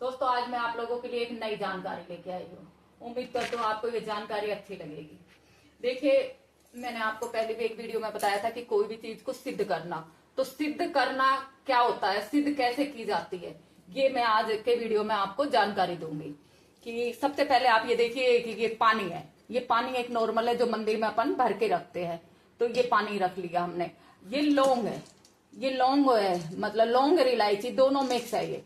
दोस्तों आज मैं आप लोगों के लिए एक नई जानकारी लेके आई हूँ। उम्मीद करता हूँ आपको ये जानकारी अच्छी लगेगी। देखिए, मैंने आपको पहले भी एक वीडियो में बताया था कि कोई भी चीज को सिद्ध करना, तो सिद्ध करना क्या होता है, सिद्ध कैसे की जाती है, ये मैं आज के वीडियो में आपको जानकारी दूंगी। कि सबसे पहले आप ये देखिए कि ये पानी है, ये पानी एक नॉर्मल है जो मंदिर में अपन भर के रखते हैं। तो ये पानी रख लिया हमने। ये लौंग है, ये लौंग है, मतलब लौंग और इलायची दोनों मिक्स है।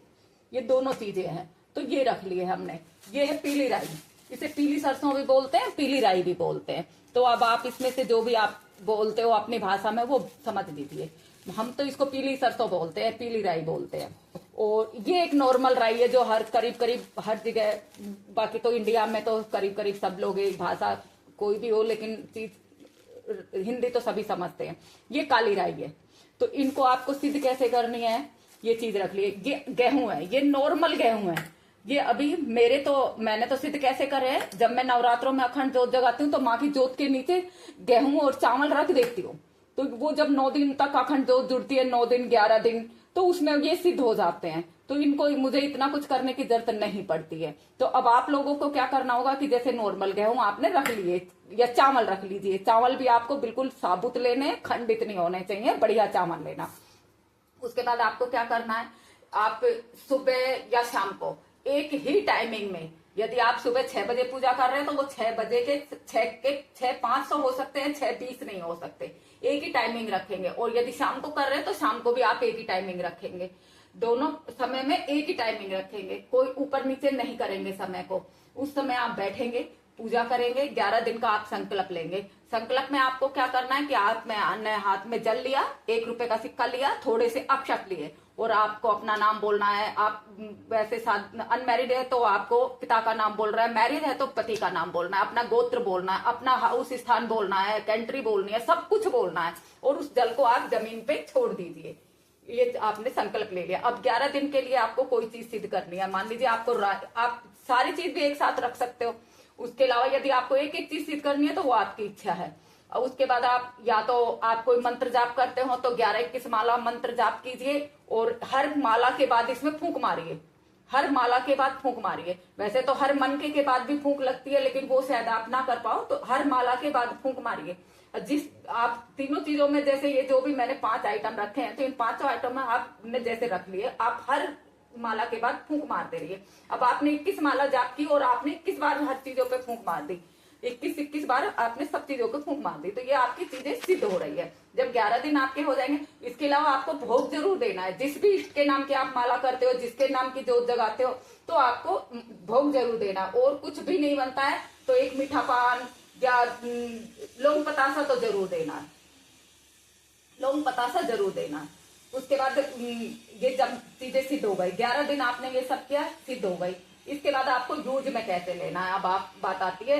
ये दोनों चीजें हैं, तो ये रख लिए हमने। ये है पीली राई, इसे पीली सरसों भी बोलते हैं, पीली राई भी बोलते हैं। तो अब आप इसमें से जो भी आप बोलते हो अपनी भाषा में वो समझ लीजिए। हम तो इसको पीली सरसों बोलते हैं, पीली राई बोलते हैं। और ये एक नॉर्मल राई है जो हर करीब करीब हर जगह, बाकी तो इंडिया में तो करीब करीब सब लोग एक भाषा कोई भी हो लेकिन चीज हिंदी तो सभी समझते हैं। ये काली राई है। तो इनको आपको सिद्ध कैसे करनी है, ये चीज रख लिए। ये गेहूं है, ये नॉर्मल गेहूं है। ये अभी मैंने तो सिद्ध कैसे करे हैं, जब मैं नवरात्रों में अखंड जोत जगाती हूँ तो माँ की जोत के नीचे गेहूं और चावल रख देती हूँ। तो वो जब 9 दिन तक अखंड जोत जुड़ती है, 9 दिन 11 दिन, तो उसमें ये सिद्ध हो जाते हैं। तो इनको मुझे इतना कुछ करने की जरूरत नहीं पड़ती है। तो अब आप लोगों को क्या करना होगा कि जैसे नॉर्मल गेहूं आपने रख लिए या चावल रख लीजिए। चावल भी आपको बिल्कुल साबुत लेने, खंडित नहीं होने चाहिए, बढ़िया चावल लेना। उसके बाद आपको क्या करना है, आप सुबह या शाम को एक ही टाइमिंग में, यदि आप सुबह 6 बजे पूजा कर रहे हैं तो वो 6 बजे के 6:05 हो सकते हैं, 6:20 नहीं हो सकते। एक ही टाइमिंग रखेंगे। और यदि शाम को कर रहे हैं तो शाम को भी आप एक ही टाइमिंग रखेंगे। दोनों समय में एक ही टाइमिंग रखेंगे, कोई ऊपर नीचे नहीं करेंगे समय को। उस समय आप बैठेंगे, पूजा करेंगे। 11 दिन का आप संकल्प लेंगे। संकल्प में आपको क्या करना है कि हाथ में जल लिया, 1 रुपए का सिक्का लिया, थोड़े से अक्षत लिए और आपको अपना नाम बोलना है। आप वैसे अनमैरिड है तो आपको पिता का नाम बोल रहा है, मैरिड है तो पति का नाम बोलना है, अपना गोत्र बोलना है, अपना हाउस स्थान बोलना है, कंट्री बोलनी है, सब कुछ बोलना है। और उस जल को आप जमीन पे छोड़ दीजिए। ये आपने संकल्प ले लिया। अब 11 दिन के लिए आपको कोई चीज सिद्ध करनी है। मान लीजिए आप सारी चीज भी एक साथ रख सकते हो। उसके अलावा यदि आपको एक एक चीज सिद्ध करनी है तो वो आपकी इच्छा है। और उसके बाद आप या तो आप कोई मंत्र जाप करते हो तो 11-21 माला मंत्र जाप कीजिए और हर माला के बाद इसमें फूंक मारिए। हर माला के बाद फूंक मारिए। वैसे तो हर मन के बाद भी फूंक लगती है, लेकिन वो शायद आप ना कर पाओ, तो हर माला के बाद फूंक मारिए। जिस आप तीनों चीजों में, जैसे ये जो भी मैंने 5 आइटम रखे हैं, तो इन 5 आइटम में आपने जैसे रख लिए, आप हर माला के बाद फूंक मारते रहिए। अब आपने 21 माला जाप की और आपने 21 बार हर चीजों पे फूंक मार दी। 21 बार आपने सब चीजों को फूंक मार दी, तो ये आपकी चीजें सिद्ध हो रही है। जब 11 दिन आपके हो जाएंगे, इसके अलावा आपको भोग जरूर देना है। जिस भी इष्ट के नाम की आप माला करते हो, जिसके नाम की जोत जगाते हो, तो आपको भोग जरूर देना। और कुछ भी नहीं बनता है तो एक मीठा पान या लौंग पतासा तो जरूर देना है, लौंग पतासा जरूर देना। उसके बाद ये जब चीजें सिद्ध हो गई, 11 दिन आपने ये सब किया, सिद्ध हो गई। इसके बाद आपको यूज में कैसे लेना है। अब बात आती है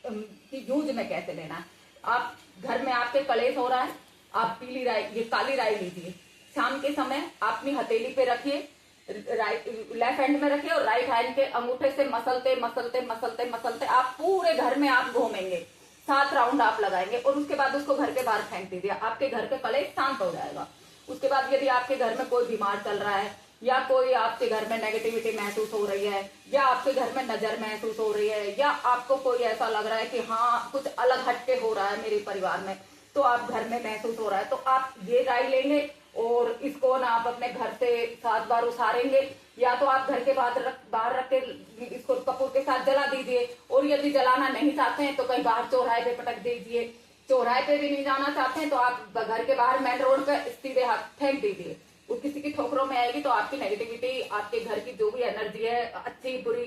कि यूज में कैसे लेना है। आप घर में आपके कलेश हो रहा है, आप पीली राई, ये काली राई लीजिए। शाम के समय आप अपनी हथेली पे रखिए, लेफ्ट हैंड में रखिए और राइट हैंड के अंगूठे से मसलते मसलते मसलते मसलते आप पूरे घर में आप घूमेंगे। 7 राउंड आप लगाएंगे और उसके बाद उसको घर के बाहर फेंक दीजिए। आपके घर के कलेश शांत हो जाएगा। उसके बाद यदि आपके घर में कोई बीमार चल रहा है, या कोई आपके घर में नेगेटिविटी महसूस हो रही है, या आपके घर में नजर महसूस हो रही है, या आपको कोई ऐसा लग रहा है कि हाँ कुछ अलग हटके हो रहा है मेरे परिवार में, तो आप घर में महसूस हो रहा है, तो आप ये राई लेंगे और इसको ना आप अपने घर से 7 बार उसारेंगे, या तो आप घर के बाहर रख के इसको कपूर के साथ जला दीजिए। और यदि जलाना नहीं चाहते हैं तो कहीं बाहर चौराहे पे पटक दीजिए। चौराहे पे भी नहीं जाना चाहते हैं तो आप घर के बाहर मेन रोड पे सीधे हाथ फेंक दीजिए। वो किसी की ठोकरों में आएगी तो आपकी नेगेटिविटी, आपके घर की जो भी एनर्जी है, अच्छी बुरी,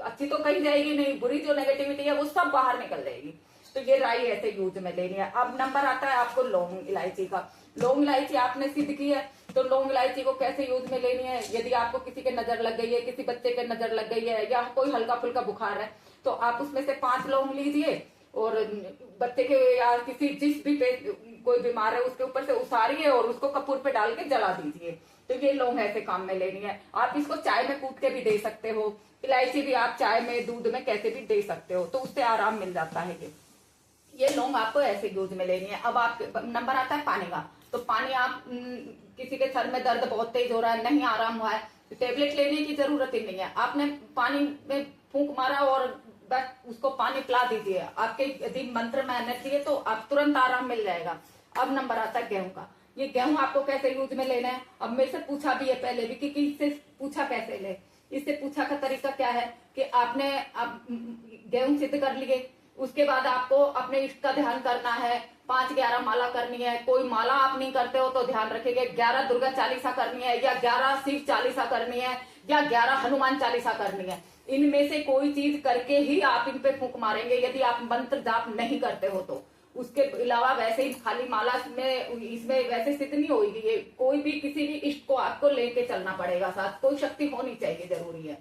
अच्छी तो कहीं जाएगी नहीं, बुरी जो नेगेटिविटी है वो सब बाहर निकल जाएगी। तो ये राई ऐसे यूज में लेनी है। अब नंबर आता है आपको लौंग इलायची का। लौंग इलायची आपने सिद्ध की है, तो लौंग इलायची को कैसे यूज में लेनी है। यदि आपको किसी के नजर लग गई है, किसी बच्चे के नजर लग गई है, या कोई हल्का फुल्का बुखार है, तो आप उसमें से 5 लौंग लीजिए और बच्चे के या किसी जिस भी पे कोई बीमार है उसके ऊपर से उसारिए और उसको कपूर पे डाल के जला दीजिए। तो ये लौंग ऐसे काम में लेनी है। आप इसको चाय में कूट के भी दे सकते हो। इलायची भी आप चाय में, दूध में कैसे भी दे सकते हो, तो उससे आराम मिल जाता है। ये लौंग आपको ऐसे यूज में लेनी है। अब आप नंबर आता है पानी का। तो पानी आप किसी के सर में दर्द बहुत तेज हो रहा है, नहीं आराम हुआ है, टेबलेट लेने की जरूरत ही नहीं है। आपने पानी में फूंक मारा और बस उसको पानी पिला दीजिए, आपके यदि मंत्र में एनर्जी है तो आप तुरंत आराम मिल जाएगा। अब नंबर आता है गेहूं का। ये गेहूं आपको कैसे यूज में लेना है, अब मेरे से पूछा भी है पहले भी कि इससे पूछा कैसे ले। इससे पूछा का तरीका क्या है कि आपने अब गेहूं सिद्ध कर लिए, उसके बाद आपको अपने इष्ट का ध्यान करना है। 5-11 माला करनी है। कोई माला आप नहीं करते हो तो ध्यान रखिएगा 11 दुर्गा चालीसा करनी है, या 11 शिव चालीसा करनी है, या 11 हनुमान चालीसा करनी है। इनमें से कोई चीज करके ही आप इन पे फूंक मारेंगे, यदि आप मंत्र जाप नहीं करते हो तो। उसके अलावा वैसे ही खाली माला में इसमें वैसे सिद्ध नहीं होगी। ये कोई भी किसी भी इष्ट को आपको लेके चलना पड़ेगा साथ, कोई शक्ति होनी चाहिए, जरूरी है।